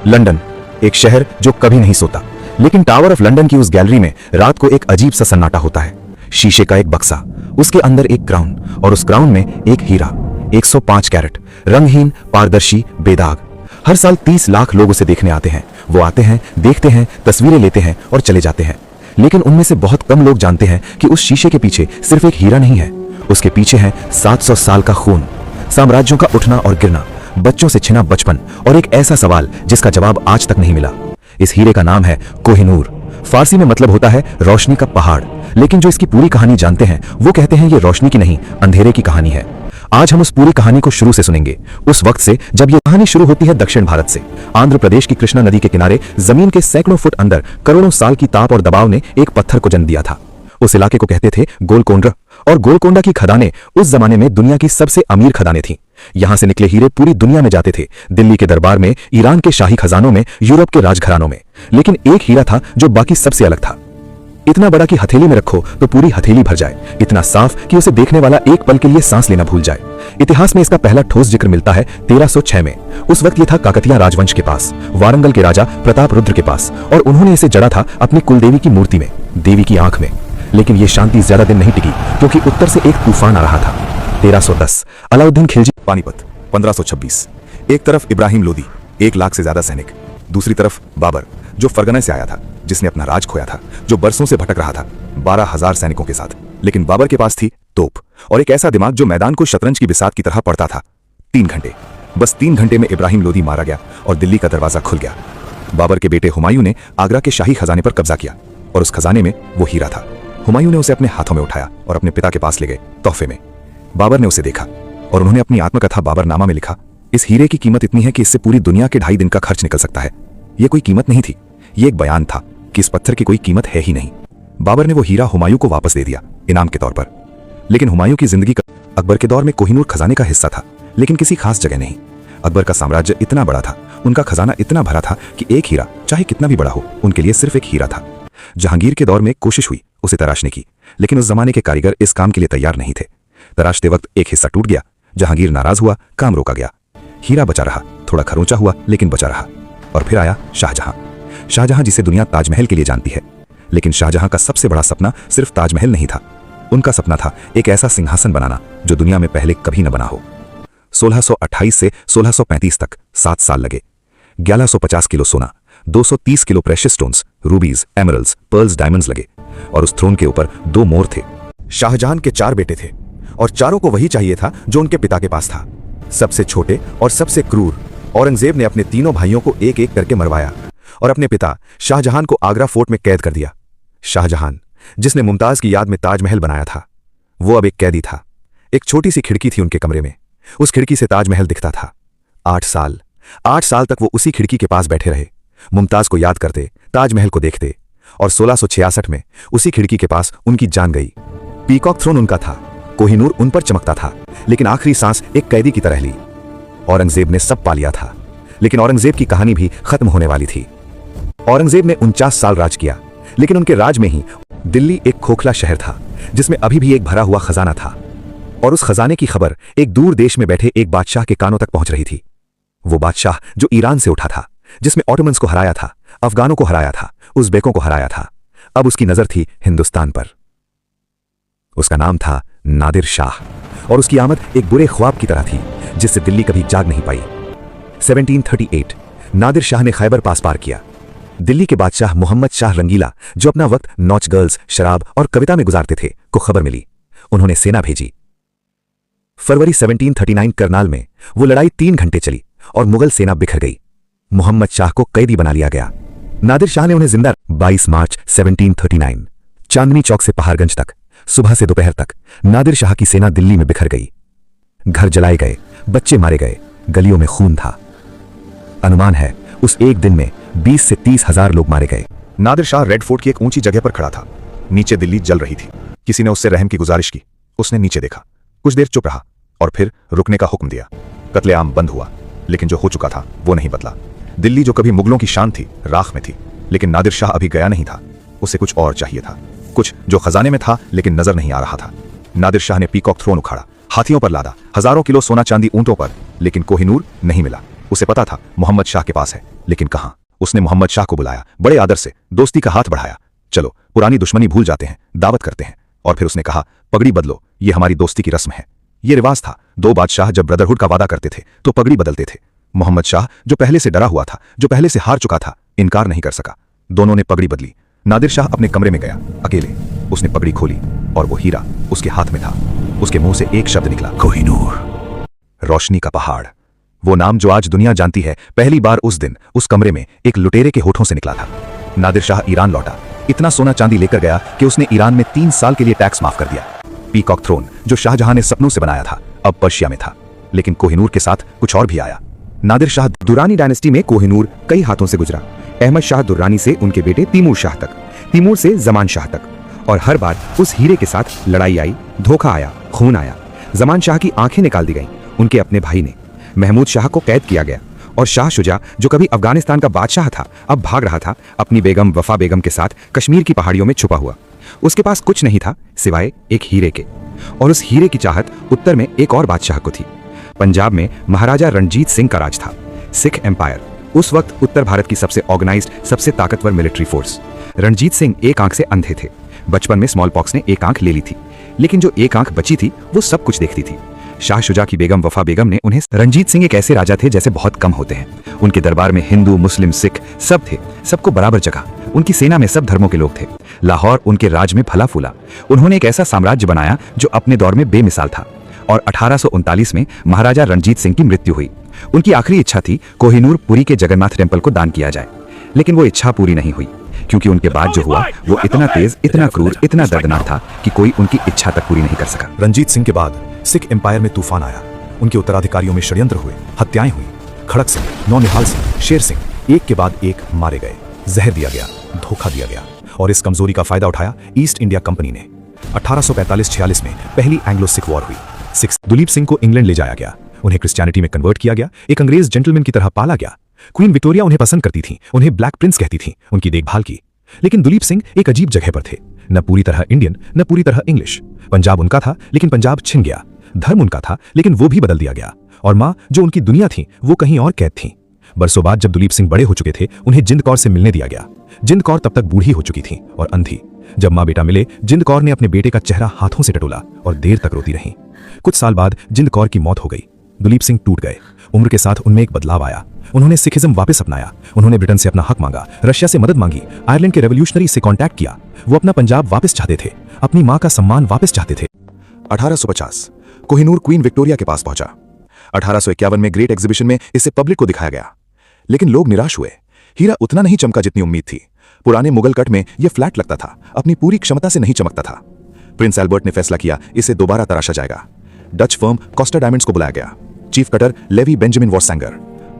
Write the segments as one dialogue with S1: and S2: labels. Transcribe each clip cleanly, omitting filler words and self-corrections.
S1: London, एक शहर जो कभी नहीं सोता। लेकिन टावर ऑफ लंदन की उस गैलरी में रात को एक अजीब सा सन्नाटा होता है। शीशे का एक बक्सा, उसके अंदर एक क्राउन, और उस क्राउन में एक हीरा, 105 कैरेट, रंगहीन, पारदर्शी, बेदाग। हर साल 30 लाख लोग उसे देखने आते हैं। वो आते हैं, देखते हैं, तस्वीरें लेते हैं और चले जाते हैं। लेकिन उनमें से बहुत कम लोग जानते हैं कि उस शीशे के पीछे सिर्फ एक हीरा नहीं है, उसके पीछे है 700 साल का खून, साम्राज्यों का उठना और गिरना, बच्चों से छिना बचपन, और एक ऐसा सवाल जिसका जवाब आज तक नहीं मिला। इस हीरे का नाम है कोहिनूर। फारसी में मतलब होता है रोशनी का पहाड़। लेकिन जो इसकी पूरी कहानी जानते हैं वो कहते हैं ये रोशनी की नहीं, अंधेरे की कहानी है। आज हम उस पूरी कहानी को शुरू से सुनेंगे, उस वक्त से जब ये कहानी शुरू होती है दक्षिण भारत से। आंध्र प्रदेश की कृष्णा नदी के किनारे जमीन के सैकड़ों फुट अंदर करोड़ों साल की ताप और दबाव ने एक पत्थर को जन्म दिया था। उस इलाके को कहते थे गोलकोंडा, और गोलकोंडा की खदानें उस जमाने में दुनिया की सबसे अमीर खदानें थीं। यहां से निकले हीरे पूरी दुनिया में जाते थे, दिल्ली के दरबार में, ईरान के शाही खजानों में, यूरोप के राजघरानों में। लेकिन एक हीरा था जो बाकी सबसे अलग था। इतना बड़ा कि हथेली में रखो तो पूरी हथेली भर जाए, इतना साफ कि उसे देखने वाला एक पल के लिए सांस लेना भूल जाए। इतिहास में इसका पहला ठोस जिक्र मिलता है 1306 में। उस वक्त ये था काकतिया राजवंश के पास, वारंगल के राजा प्रताप रुद्र के पास, और उन्होंने इसे जड़ा था अपनी कुलदेवी की मूर्ति में, देवी की आंख में। लेकिन ये शांति ज्यादा दिन नहीं टिकी, क्योंकि उत्तर से एक तूफान आ रहा था। 1310 अलाउद्दीन खिलजी।
S2: पानीपत 1526। एक तरफ इब्राहिम लोदी, 1 लाख से ज्यादा सैनिक, दूसरी तरफ बाबर जो फरगना से आया था, जिसने अपना राज खोया था, जो बरसों से भटक रहा था, 12,000 सैनिकों के साथ। लेकिन बाबर के पास थी तोप और एक ऐसा दिमाग जो मैदान को शतरंज की बिसात की तरह पड़ता था। 3 घंटे, बस 3 घंटे में इब्राहिम लोदी मारा गया और दिल्ली का दरवाजा खुल गया। बाबर के बेटे हुमायूं ने आगरा के शाही खजाने पर कब्जा किया, और उस खजाने में वो हीरा था। हुमायूं ने उसे अपने हाथों में उठाया और अपने पिता के पास ले गए तोहफे में। बाबर ने उसे देखा और उन्होंने अपनी आत्मकथा बाबरनामा में लिखा, इस हीरे की कीमत इतनी है कि इससे पूरी दुनिया के 2.5 दिन का खर्च निकल सकता है। यह कोई कीमत नहीं थी, ये एक बयान था कि इस पत्थर की कोई कीमत है ही नहीं। बाबर ने वो हीरा हुमायूं को वापस दे दिया इनाम के तौर पर। लेकिन हुमायूं की जिंदगी का अकबर के दौर में कोहिनूर खजाने का हिस्सा था, लेकिन किसी खास जगह नहीं। अकबर का साम्राज्य इतना बड़ा था, उनका खजाना इतना भरा था कि एक हीरा, चाहे कितना भी बड़ा हो, उनके लिए सिर्फ एक हीरा था। जहांगीर के दौर में कोशिश हुई उसे तराशने की, लेकिन उस जमाने के कारीगर इस काम के लिए तैयार नहीं थे। तराशते वक्त एक हिस्सा टूट गया, जहांगीर नाराज हुआ, काम रोका गया। हीरा बचा रहा, थोड़ा खरोंचा हुआ लेकिन बचा रहा। और फिर आया शाहजहां। शाहजहां जिसे दुनिया ताजमहल के लिए जानती है, लेकिन शाहजहां का सबसे बड़ा सपना सिर्फ ताजमहल नहीं था। उनका सपना था एक ऐसा सिंहासन बनाना जो दुनिया में पहले कभी न बना हो। 1628 से 1635 तक 7 साल लगे। 1150 किलो सोना, 230 kilo precious stones, रूबीज, emeralds, pearls, diamonds लगे। और उस थ्रोन के ऊपर 2 मोर थे। शाहजहां के 4 बेटे थे और चारों को वही चाहिए था जो उनके पिता के पास था। सबसे छोटे और सबसे क्रूर औरंगजेब ने अपने तीनों भाइयों को एक एक करके मरवाया और अपने पिता शाहजहां को आगरा फोर्ट में कैद कर दिया। शाहजहां, जिसने मुमताज की याद में ताजमहल बनाया था, वो अब एक कैदी था। एक छोटी सी खिड़की थी उनके कमरे में, उस खिड़की से ताजमहल दिखता था। 8 साल तक वो उसी खिड़की के पास बैठे रहे, मुमताज को याद करते, ताजमहल को देखते। और 1666 में उसी खिड़की के पास उनकी जान गई। पीकॉक थ्रोन उनका था, कोहिनूर उन पर चमकता था, लेकिन आखिरी सांस एक कैदी की तरह ली। औरंगजेब ने सब पा लिया था, लेकिन औरंगजेब की कहानी भी खत्म होने वाली थी। औरंगजेब ने 49 साल राज किया, लेकिन उनके राज में ही दिल्ली एक खोखला शहर था, जिसमें अभी भी एक भरा हुआ खजाना था। और उस खजाने की खबर एक दूर देश में बैठे एक बादशाह के कानों तक पहुंच रही थी। वो बादशाह जो ईरान से उठा था, जिसमें ऑटोमन्स को हराया था, अफगानों को हराया था, उज़्बेकों को हराया था। अब उसकी नजर थी हिंदुस्तान पर। उसका नाम था नादिर शाह, और उसकी आमद एक बुरे ख्वाब की तरह थी जिससे दिल्ली कभी जाग नहीं पाई। 1738 नादिर शाह ने खैबर पास पार किया। दिल्ली के बादशाह मोहम्मद शाह रंगीला, जो अपना वक्त नौच गर्ल्स, शराब और कविता में गुजारते थे, को खबर मिली। उन्होंने सेना भेजी। फरवरी 1739 करनाल में वो लड़ाई 3 घंटे चली और मुगल सेना बिखर गई। मोहम्मद शाह को कैदी बना लिया गया। नादिर शाह ने उन्हें जिंदा 22 मार्च 1739 चांदनी चौक से पहाड़गंज तक, सुबह से दोपहर तक नादिर शाह की सेना दिल्ली में बिखर गई। घर जलाए गए, बच्चे मारे गए, गलियों में खून था। अनुमान है उस एक दिन में 20 से 30 हजार लोग मारे गए।
S1: नादिर शाह रेड फोर्ट की एक ऊंची जगह पर खड़ा था। नीचे दिल्ली जल रही थी। किसी ने उससे रहम की गुजारिश की। उसने नीचे देखा, कुछ देर चुप रहा और फिर रुकने का हुक्म दिया। कत्लेआम बंद हुआ, लेकिन जो हो चुका था वो नहीं बदला। दिल्ली जो कभी मुगलों की शान थी, राख में थी, लेकिन नादिर शाह अभी गया नहीं था। उसे कुछ और चाहिए था, कुछ जो खजाने में था लेकिन नजर नहीं आ रहा था। नादिर शाह ने पीकॉक थ्रोन उखाड़ा, हाथियों पर लादा, हजारों किलो सोना चांदी ऊंटों पर, लेकिन कोहिनूर नहीं मिला। उसे पता था मोहम्मद शाह के पास है,
S2: लेकिन कहां। उसने मोहम्मद शाह को बुलाया, बड़े आदर से दोस्ती का हाथ बढ़ाया। चलो पुरानी दुश्मनी भूल जाते हैं, दावत करते हैं। और फिर उसने कहा, पगड़ी बदलो, ये हमारी दोस्ती की रस्म है। ये रिवाज था, दो बादशाह जब ब्रदरहुड का वादा करते थे तो पगड़ी बदलते थे। मोहम्मद शाह जो पहले से डरा हुआ था, जो पहले से हार चुका था, इनकार नहीं कर सका। दोनों ने पगड़ी बदली। नादिर शाह अपने कमरे में गया अकेले। उसने पगड़ी खोली और वो हीरा उसके हाथ में था। उसके मुंह से एक शब्द निकला, कोहिनूर। रोशनी का पहाड़, वो नाम जो आज दुनिया जानती है, पहली बार उस दिन उस कमरे में एक लुटेरे के होठों से निकला था। नादिर शाह ईरान लौटा, इतना सोना चांदी लेकर गया कि उसने ईरान में 3 साल के लिए टैक्स माफ कर दिया। पीकॉक थ्रोन जो शाहजहां ने सपनों से बनाया था, अब पर्शिया में था। लेकिन कोहिनूर के साथ कुछ और भी आया। नादिर शाह
S3: दुरानी डायनेस्टी में कोहिनूर कई हाथों से गुजरा। अहमद शाह दुर्रानी से उनके बेटे तैमूर शाह तक, तैमूर से ज़मान शाह तक। और हर बार उस हीरे के साथ लड़ाई आई, धोखा आया, खून आया। ज़मान शाह की आंखें निकाल दी गईं उनके अपने भाई ने। महमूद शाह को कैद किया गया और शाह शुजा जो कभी अफगानिस्तान का बादशाह था, अब भाग रहा था अपनी बेगम वफा बेगम के साथ कश्मीर की पहाड़ियों में छुपा हुआ। उसके पास कुछ नहीं था सिवाय एक हीरे के, और उस हीरे की चाहत उत्तर में एक और बादशाह को थी। पंजाब में महाराजा रणजीत सिंह का राज था, सिख एम्पायर। उस वक्त उत्तर भारत की सबसे ऑर्गेनाइज्ड, सबसे ताकतवर मिलिट्री फोर्स। रणजीत सिंह एक आंख से अंधे थे। बचपन में स्मॉल पॉक्स ने एक आंख ले ली थी, लेकिन जो एक आंख बची थी वो सब कुछ देखती थी। शाह शुजा की बेगम वफा बेगम ने उन्हें, रणजीत सिंह एक ऐसे राजा थे जैसे बहुत कम होते हैं। उनके दरबार में हिंदू, मुस्लिम, सिख सब थे, सबको बराबर जगह। उनकी सेना में सब धर्मों के लोग थे। लाहौर उनके राज में फला फूला। उन्होंने एक ऐसा साम्राज्य बनाया जो अपने दौर में बेमिसाल था। और 1839 में महाराजा रणजीत सिंह की मृत्यु हुई। उनकी आखिरी इच्छा थी कोहिनूर पुरी के जगन्नाथ टेम्पल को दान किया जाए, लेकिन वो इच्छा पूरी नहीं हुई, क्योंकि उनके बाद जो हुआ वो इतना तेज, इतना क्रूर, इतना दर्दनाक था कि कोई उनकी इच्छा तक पूरी नहीं कर सका।
S2: रंजीत सिंह के बाद सिख एम्पायर में तूफान आया। उनके उत्तराधिकारियों में षड्यंत्र हुए, हत्याएं हुई। खड़क सिंह, नौनिहाल सिंह, शेर सिंह एक के बाद एक मारे गए, जहर दिया गया, धोखा दिया गया। और इस कमजोरी का फायदा उठाया ईस्ट इंडिया कंपनी ने। 1845-46 में पहली एंग्लो सिख वॉर हुई। सिख दुलीप सिंह को इंग्लैंड ले जाया गया, उन्हें क्रिश्चियनिटी में कन्वर्ट किया गया, एक अंग्रेज जेंटलमैन की तरह पाला गया। क्वीन विक्टोरिया उन्हें पसंद करती थी, उन्हें ब्लैक प्रिंस कहती थी, उनकी देखभाल की। लेकिन दुलीप सिंह एक अजीब जगह पर थे, न पूरी तरह इंडियन, न पूरी तरह इंग्लिश। पंजाब उनका था, लेकिन पंजाब छिन गया। धर्म उनका था, लेकिन वो भी बदल दिया गया। और माँ जो उनकी दुनिया थी, वो कहीं और कैद थी। बरसों बाद जब दुलीप सिंह बड़े हो चुके थे, उन्हें जिंद कौर से मिलने दिया गया। जिंद कौर तब तक बूढ़ी हो चुकी थी और अंधी। जब माँ बेटा मिले, जिंद कौर ने अपने बेटे का चेहरा हाथों से टटोला और देर तक रोती रही। कुछ साल बाद जिंद कौर की मौत हो गई। दुलीप सिंह टूट गए। उम्र के साथ उनमें एक बदलाव आया। उन्होंने सिखिज्म वापस अपनाया। उन्होंने ब्रिटेन से अपना हक मांगा, रशिया से मदद मांगी, आयरलैंड के रेवोल्यूशनरी से कांटेक्ट किया। वो अपना पंजाब वापस चाहते थे, अपनी मां का सम्मान वापस चाहते थे। 1850 कोहिनूर क्वीन विक्टोरिया के पास पहुंचा। 1851 में ग्रेट एग्जीबिशन में इसे पब्लिक को दिखाया गया, लेकिन लोग निराश हुए। हीरा उतना नहीं चमका जितनी उम्मीद थी। पुराने मुगल कट में यह फ्लैट लगता था, अपनी पूरी क्षमता से नहीं चमकता था। प्रिंस एल्बर्ट ने फैसला किया इसे दोबारा तराशा जाएगा। डच फर्म कॉस्टा डायमंड्स को बुलाया गया। Chief cutter Levi Benjamin Voorsanger.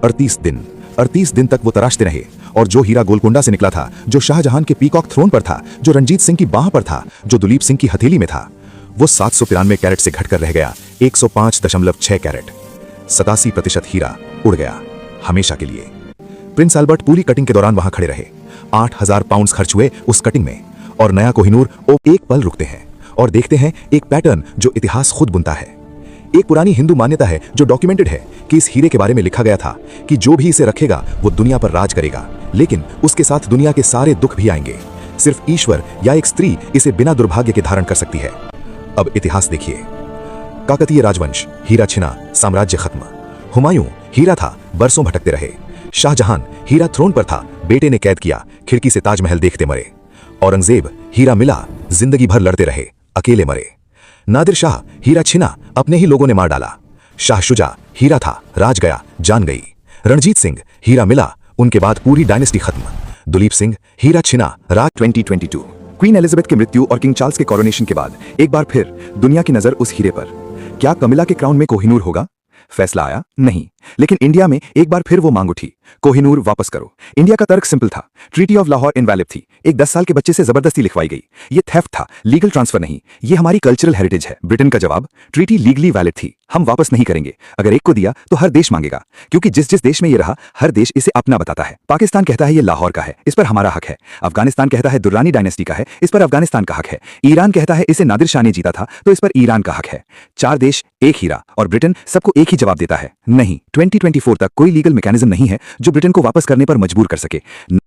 S2: 38 दिन तक वो तराशते रहे, और जो हीरा गोलकुंडा से निकला था, जो शाहजहां के पीकॉक थ्रोन पर था, जो रंजीत सिंह की बाह पर था, जो दुलीप सिंह की हथेली में था, वो 793 कैरेट से घटकर रह गया 105.6 कैरेट। 87% हीरा उड़ गया हमेशा के लिए। प्रिंस एल्बर्ट पूरी कटिंग के दौरान वहां खड़े रहे। 8000 पाउंड खर्च हुए उस कटिंग में, और नया कोहिनूर एक पल रुकते हैं और देखते हैं एक पैटर्न जो इतिहास खुद बुनता है। एक पुरानी हिंदू मान्यता है जो डॉक्यूमेंटेड है कि इस हीरे के बारे में लिखा गया था कि जो भी इसे रखेगा वो दुनिया पर राज करेगा, लेकिन उसके साथ दुनिया के सारे दुख भी आएंगे। सिर्फ ईश्वर या एक स्त्री इसे बिना दुर्भाग्य के धारण कर सकती है। अब इतिहास देखिए। काकतीय राजवंश, हीरा छिना, साम्राज्य खत्म। हुमायूं हीरा था, बरसों भटकते रहे। शाहजहां हीरा थ्रोन पर था, बेटे ने कैद किया, खिड़की से ताजमहल देखते मरे। औरंगजेब हीरा मिला, जिंदगी भर लड़ते रहे, अकेले मरे। नादिर शाह हीरा छिना, अपने ही लोगों ने मार डाला। शाह शुजा हीरा था, राज गया, जान गई। रणजीत सिंह हीरा मिला, उनके बाद पूरी डायनेस्टी खत्म। दुलीप सिंह हीरा छिना, राज। 2022 क्वीन एलिजाबेथ की मृत्यु और किंग चार्ल्स के कोरोनेशन के बाद एक बार फिर दुनिया की नजर उस हीरे पर। क्या कमिला के क्राउन में कोहिनूर होगा? फैसला आया नहीं, लेकिन इंडिया में एक बार फिर वो मांग उठी, कोहिनूर वापस करो। इंडिया का तर्क सिंपल था, ट्रीटी ऑफ लाहौर इनवैलिड थी, एक 10 साल के बच्चे से जबरदस्ती लिखवाई गई। ये थेफ्ट था, लीगल ट्रांसफर नहीं, ये हमारी कल्चरल हेरिटेज है। ब्रिटेन का जवाब, ट्रीटी लीगली वैलिड थी, हम वापस नहीं करेंगे। अगर एक को दिया तो हर देश मांगेगा, क्योंकि जिस जिस देश में ये रहा हर देश इसे अपना बताता है। पाकिस्तान कहता है ये लाहौर का है, इस पर हमारा हक है। अफगानिस्तान कहता है दुर्रानी डायनेस्टी का है, इस पर अफगानिस्तान का हक है। ईरान कहता है इसे नादिर शाह ने जीता था, तो इस पर ईरान का हक है। 4 देश, एक हीरा, और ब्रिटेन सबको एक ही जवाब देता है, नहीं, 2024 तक कोई लीगल मैकेनिज्म नहीं है जो ब्रिटेन को वापस करने पर मजबूर कर सके।